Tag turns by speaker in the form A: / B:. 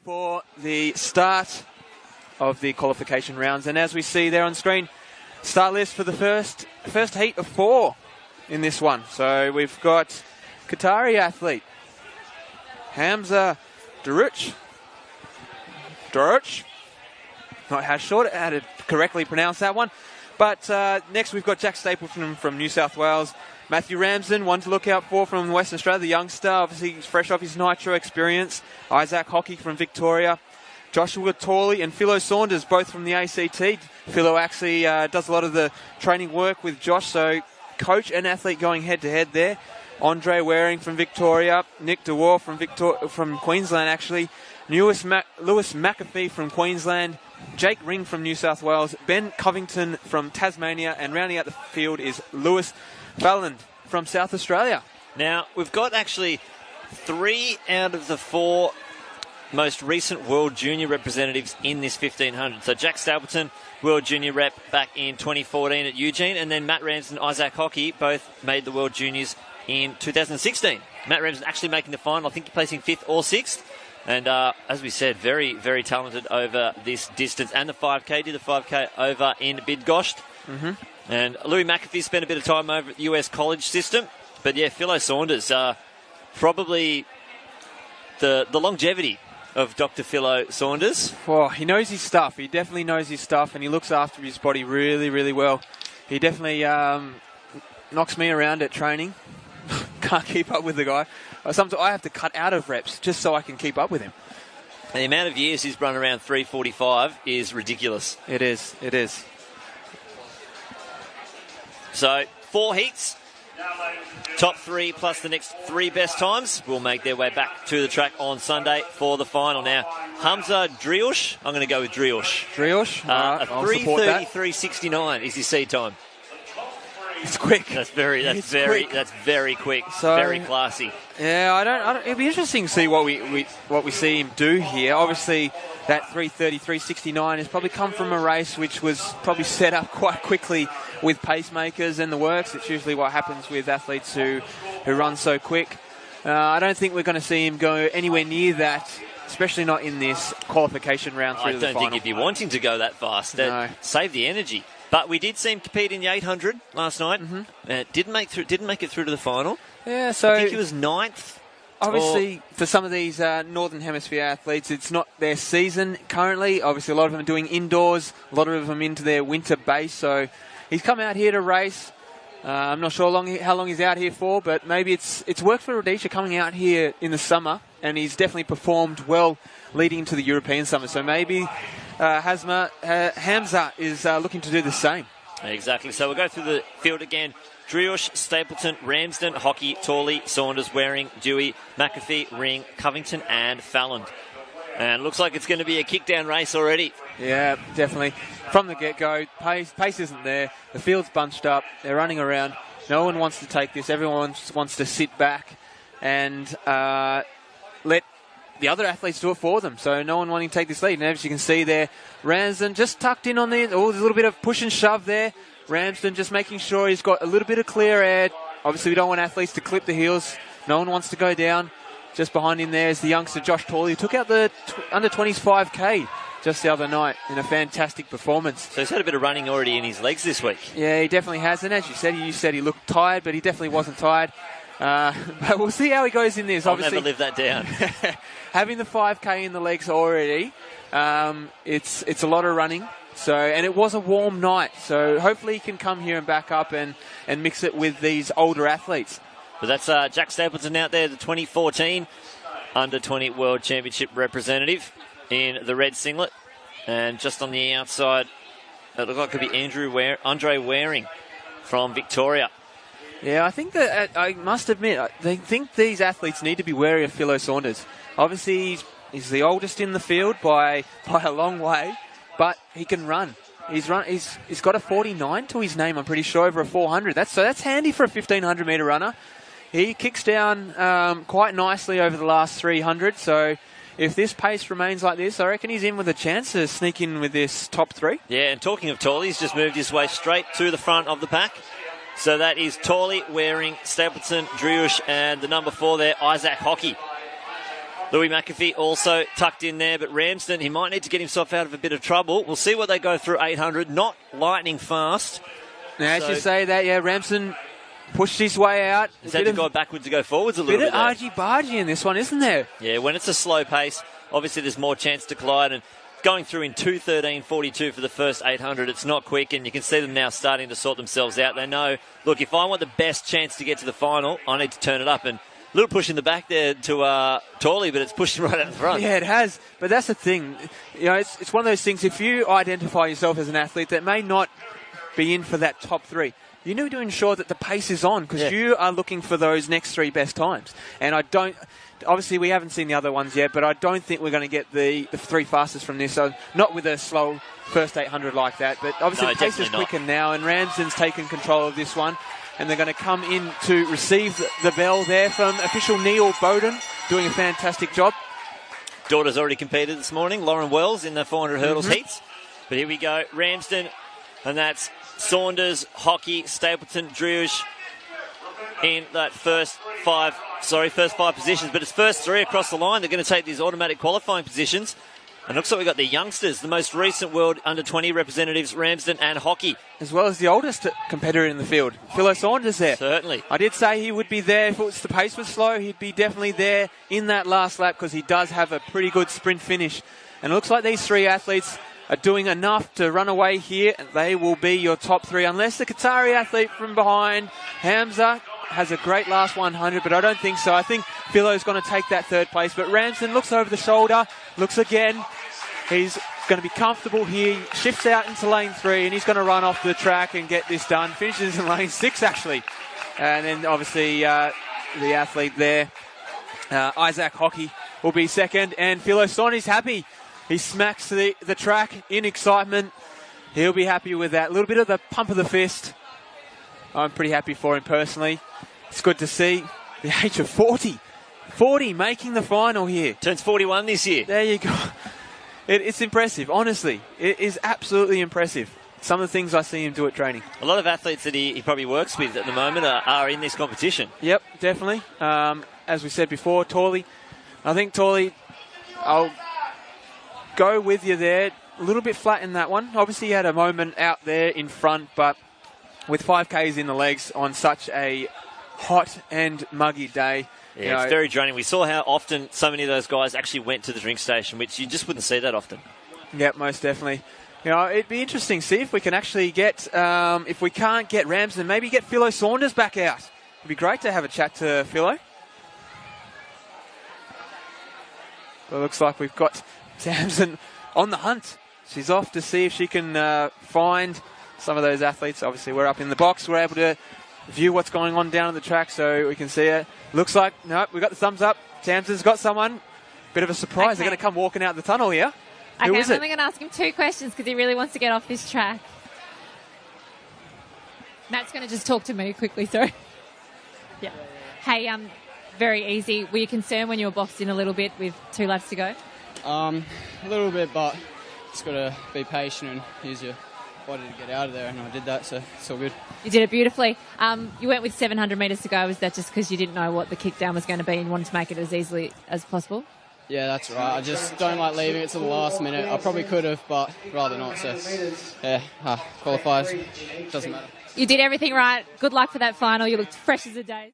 A: for the start of the qualification rounds. And as we see there on screen, start list for the first heat of 4 in this one. So we've got Qatari athlete Hamza Daruch. Not how to correctly pronounce that one. But next we've got Jack Stapleton from New South Wales. Matthew Ramsden, one to look out for from Western Australia, the youngster. Obviously, he's fresh off his Nitro experience. Isaac Hockey from Victoria. Joshua Torley and Philo Saunders, both from the ACT. Philo actually does a lot of the training work with Josh, so coach and athlete going head-to-head there. Andre Waring from Victoria. Nick DeWar from Queensland, actually. Lewis McAfee from Queensland. Jake Ring from New South Wales. Ben Covington from Tasmania. And rounding out the field is Lewis Balland from South Australia.
B: Now, we've got actually 3 out of the 4 most recent World Junior representatives in this 1500. So Jack Stapleton, World Junior rep back in 2014 at Eugene, and then Matt Ramsden, Isaac Hockey, both made the World Juniors in 2016. Matt Ramsden actually making the final, I think placing 5th or 6th. And as we said, very, very talented over this distance. And the 5K, did the 5K over in Bydgoszcz. Mm-hmm. And Louis McAfee spent a bit of time over at the US college system. But yeah, Philo Saunders, probably the longevity of Dr. Philo Saunders.
A: Well, he knows his stuff. He definitely knows his stuff, and he looks after his body really, really well. He definitely knocks me around at training. Can't keep up with the guy. Sometimes I have to cut out of reps just so I can keep up with him.
B: And the amount of years he's run around 3:45 is ridiculous.
A: It is.
B: So 4 heats. Top 3 plus the next 3 best times will make their way back to the track on Sunday for the final. Now, Hamza Driosh, I'm going to go with Driosh.
A: Driosh?
B: A 3:33.69 is his seed time.
A: It's quick.
B: That's very quick.
A: So,
B: very classy.
A: Yeah, I don't. It'll be interesting to see what we see him do here. Obviously, that 3:33.69 has probably come from a race which was probably set up quite quickly with pacemakers and the works. It's usually what happens with athletes who run so quick. I don't think we're going to see him go anywhere near that, especially not in this qualification round through to the final.
B: I don't think he'd be wanting to go that fast.
A: No.
B: Save the energy. But we did see him compete in the 800 last night. Mm-hmm. Didn't make it through to the final.
A: Yeah, so
B: I think he was 9th.
A: Obviously, for some of these Northern Hemisphere athletes, it's not their season currently. Obviously, a lot of them are doing indoors. A lot of them into their winter base. So he's come out here to race. I'm not sure how long he's out here for, but maybe it's worked for Rhodesia coming out here in the summer, and he's definitely performed well leading into the European summer. So maybe Hamza is looking to do the same.
B: Exactly. So we'll go through the field again. Driosh, Stapleton, Ramsden, Hockey, Torley, Saunders, Waring, Dewey, McAfee, Ring, Covington and Fallon. And looks like it's going to be a kick-down race already.
A: Yeah, definitely. From the get-go, pace isn't there. The field's bunched up. They're running around. No one wants to take this. Everyone wants to sit back and let the other athletes do it for them. So no one wanting to take this lead. And as you can see there, Ramsden just tucked in on there. Oh, there's a little bit of push and shove there. Ramsden just making sure he's got a little bit of clear air. Obviously, we don't want athletes to clip the heels. No one wants to go down. Just behind him there is the youngster Josh Torley, who took out the under-20s 5K just the other night in a fantastic performance.
B: So he's had a bit of running already in his legs this week.
A: Yeah, he definitely has. And as you said he looked tired, but he definitely wasn't tired. But we'll see how he goes in this.
B: I'll
A: Obviously,
B: never live that down.
A: Having the 5K in the legs already, it's a lot of running. So, and it was a warm night. So hopefully he can come here and back up and mix it with these older athletes.
B: But that's Jack Stapleton out there, the 2014 Under-20 World Championship representative in the red singlet. And just on the outside, it looked like it could be Andre Waring from Victoria.
A: Yeah, I think that, I must admit, I think these athletes need to be wary of Philo Saunders. Obviously, he's the oldest in the field by a long way, but he can run. He's got a 49 to his name, I'm pretty sure, over a 400. That's handy for a 1,500-metre runner. He kicks down quite nicely over the last 300, so if this pace remains like this, I reckon he's in with a chance to sneak in with this top 3.
B: Yeah, and talking of Torley, he's just moved his way straight to the front of the pack. So that is Torley, Waring, Stapleton, Driosh, and the number 4 there, Isaac Hockey. Louis McAfee also tucked in there, but Ramsden, he might need to get himself out of a bit of trouble. We'll see what they go through 800. Not lightning fast.
A: Now, as you say that, yeah, Ramsden pushed his way out.
B: He's had to go backwards to go forwards a little bit.
A: Bit of argy-bargy in this one, isn't there?
B: Yeah, when it's a slow pace, obviously there's more chance to collide. And going through in 2:13.42 for the first 800, it's not quick, and you can see them now starting to sort themselves out. They know, look, if I want the best chance to get to the final, I need to turn it up. And a little push in the back there to Torley, but it's pushed right out in front.
A: Yeah, it has. But that's the thing. You know, it's one of those things, if you identify yourself as an athlete that may not be in for that top three, you need to ensure that the pace is on, because you are looking for those next three best times. And obviously we haven't seen the other ones yet, but I don't think we're going to get the three fastest from this. So not with a slow first 800 like that, but obviously the pace is quicker now, and Ramsden's taken control of this one. And they're going to come in to receive the bell there from official Neil Bowden, doing a fantastic job.
B: Daughter's already competed this morning, Lauren Wells, in the 400 hurdles heats. But here we go, Ramsden, and that's Saunders, Hockey, Stapleton, Drewge in that first five positions. But it's first three across the line. They're going to take these automatic qualifying positions. And looks like we've got the youngsters, the most recent World Under-20 representatives, Ramsden and Hockey.
A: As well as the oldest competitor in the field, Philo Saunders there.
B: Certainly.
A: I did say he would be there. If the pace was slow, he'd be definitely there in that last lap, because he does have a pretty good sprint finish. And it looks like these three athletes are doing enough to run away here, and they will be your top three, unless the Qatari athlete from behind, Hamza, has a great last 100, but I don't think so. I think Philo's going to take that third place, but Ramsden looks over the shoulder, looks again. He's going to be comfortable here, shifts out into lane 3, and he's going to run off the track and get this done. Finishes in lane 6, actually. And then, obviously, the athlete there, Isaac Hockey, will be second, and Philo Saunders happy. He smacks the track in excitement. He'll be happy with that. A little bit of the pump of the fist. I'm pretty happy for him personally. It's good to see the age of 40. 40 making the final here.
B: Turns 41 this year.
A: There you go. It's impressive, honestly. It is absolutely impressive. Some of the things I see him do at training.
B: A lot of athletes that he probably works with at the moment are in this competition.
A: Yep, definitely. As we said before, Torley. I think Torley, I'll go with you there. A little bit flat in that one. Obviously, he had a moment out there in front, but with 5Ks in the legs on such a hot and muggy day.
B: Yeah, it's very draining. We saw how often so many of those guys actually went to the drink station, which you just wouldn't see that often.
A: Yep, most definitely. You know, it'd be interesting to see if we can actually get, if we can't get Ramsden, maybe get Philo Saunders back out. It'd be great to have a chat to Philo. Well, it looks like we've got Tamsin on the hunt. She's off to see if she can find some of those athletes. Obviously, we're up in the box. We're able to view what's going on down on the track, so we can see it. Looks like, no, we've got the thumbs up. Tamsin's got someone. Bit of a surprise.
C: Okay.
A: They're going to come walking out the tunnel here.
C: Okay,
A: Who is
C: I'm
A: it?
C: only going to ask him 2 questions because he really wants to get off this track. Matt's going to just talk to me quickly, sorry. Yeah. Hey, very easy. Were you concerned when you were boxed in a little bit with 2 laps to go?
D: A little bit, but just got to be patient and use your body to get out of there, and I did that, so it's all good.
C: You did it beautifully. You went with 700 metres to go. Was that just because you didn't know what the kick down was going to be and wanted to make it as easily as possible?
D: Yeah, that's right. I just don't like leaving it to the last minute. I probably could have, but rather not. So, yeah, qualifiers, doesn't matter.
C: You did everything right. Good luck for that final. You looked fresh as a daisy.